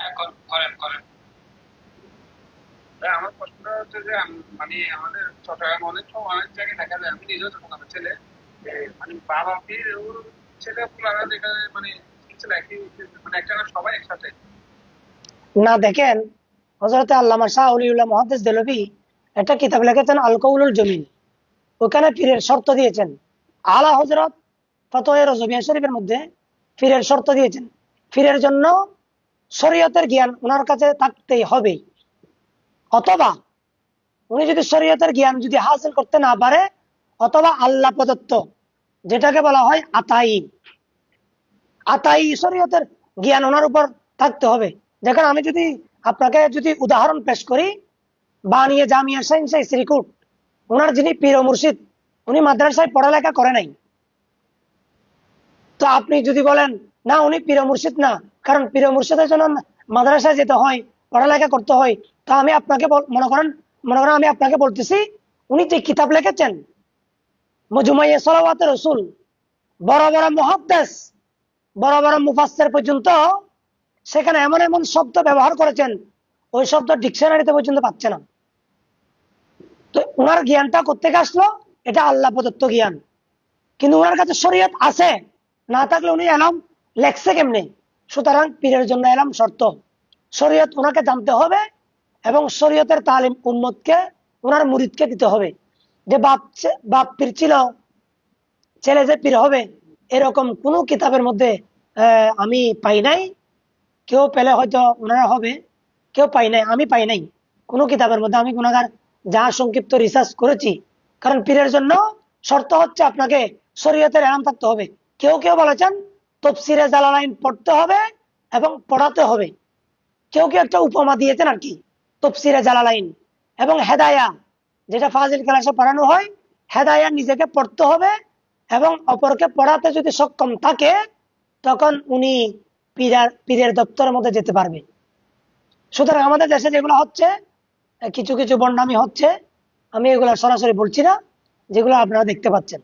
হ্যাঁ, করেন করেন। আমার প্রশ্নটা হচ্ছে যে মানে আমাদের চট্টগ্রামে অনেক সময় অনেক জায়গায় দেখা যায়, আমি নিজেও চট্টগ্রামের ছেলে, যে মানে বাবা পীর ওর ছেলে পুলারা যেখানে মানে ছিল একই, মানে একটা না সবাই একসাথে। না দেখেন, হযরতে আল্লামা শাহ ওলিউল্লাহ মুহাদ্দিস দেহলভী একটা কিতাব লিখেছেন আল কৌলুল জমিল। ওখানে পীরের শর্ত দিয়েছেন। আলা হযরত ফতোয়া রজবিয়া শরীফের মধ্যে পীরের শর্ত দিয়েছেন। পীরের জন্য শরীয়তের জ্ঞান ওনার কাছে থাকতেই হবে, অথবা উনি যদি শরীয়তের জ্ঞান যদি হাসিল করতে না পারে, অথবা আল্লাহ প্রদত্ত যেটাকে বলা হয় আতাই, আতাই শরীয়তের জ্ঞান ওনার উপর থাকতে হবে। দেখেন, আমি যদি আপনাকে যদি উদাহরণ পেশ করি, বানিয়ে জামিয়া সাইন্স শ্রীকুট, ওনার যিনি পীর ও মুর্শিদ, উনি মাদ্রাসায় পড়ালেখা করে নাই। তো আপনি যদি বলেন না উনি পীর ও মুর্শিদ না, কারণ পীর ও মুর্শিদের জন্য মাদ্রাসায় যেতে হয়, পড়ালেখা করতে হয়, তা আমি আপনাকে মনে করেন আমি আপনাকে বলতেছি, উনি যে কিতাব লিখেছেন মজমুয়ে সালাওয়াতে রসুল, বড় বড় মুহাদ্দিস, বড় বড় মুফাসসির পর্যন্ত সেখানে এমন এমন শব্দ ব্যবহার করেছেন, ওই শব্দ ডিকশনারিতে পর্যন্ত পাচ্ছে না। তো ওনার জ্ঞানটা কোত্থেকে আসলো? এটা আল্লাহ প্রদত্ত জ্ঞান। কিন্তু ওনার কাছে শরীয়ত আছে, না থাকলে উনি এলাম লেখছে কেমনে? সুতরাং পীরের জন্য এলাম শর্ত, শরীয়ত ওনাকে জানতে হবে, এবং শরীয়তের তালিম উম্মতকে, ওনার মুরিদকে দিতে হবে। যে বাপ পীর ছিল, ছেলে যে পীর হবে, এরকম কোন কিতাবের মধ্যে আমি পাই নাই। কেউ পেলে হয়তো ওনারা হবে, কেউ পাই নাই, আমি পাই নাই কোনো কিতাবের মধ্যে। আমি গুনাগার যা সংক্ষিপ্ত রিসার্চ করেছি, কারণ পীরের জন্য শর্ত হচ্ছে আপনাকে শরীয়তের এলাম থাকতে হবে। কেউ কেউ বলেছেন তফসিরে জালালাইন পড়তে হবে এবং পড়াতে হবে। কেউ কেউ একটা উপমা দিয়েছেন আর কি, তফসিরে জালালাইন এবং হেদায়া, যেটা ফাজিল ক্লাসে পড়ানো হয়, হেদায়া নিজেকে পড়তে হবে এবং অপরকে পড়াতে যদি সক্ষম থাকে, তখন উনি পীরের দপ্তরের মধ্যে যেতে পারবে। সুতরাং আমাদের দেশে যেগুলো হচ্ছে, কিছু কিছু বন্ডামি হচ্ছে, আমি এগুলো সরাসরি বলছি না, যেগুলো আপনারা দেখতে পাচ্ছেন।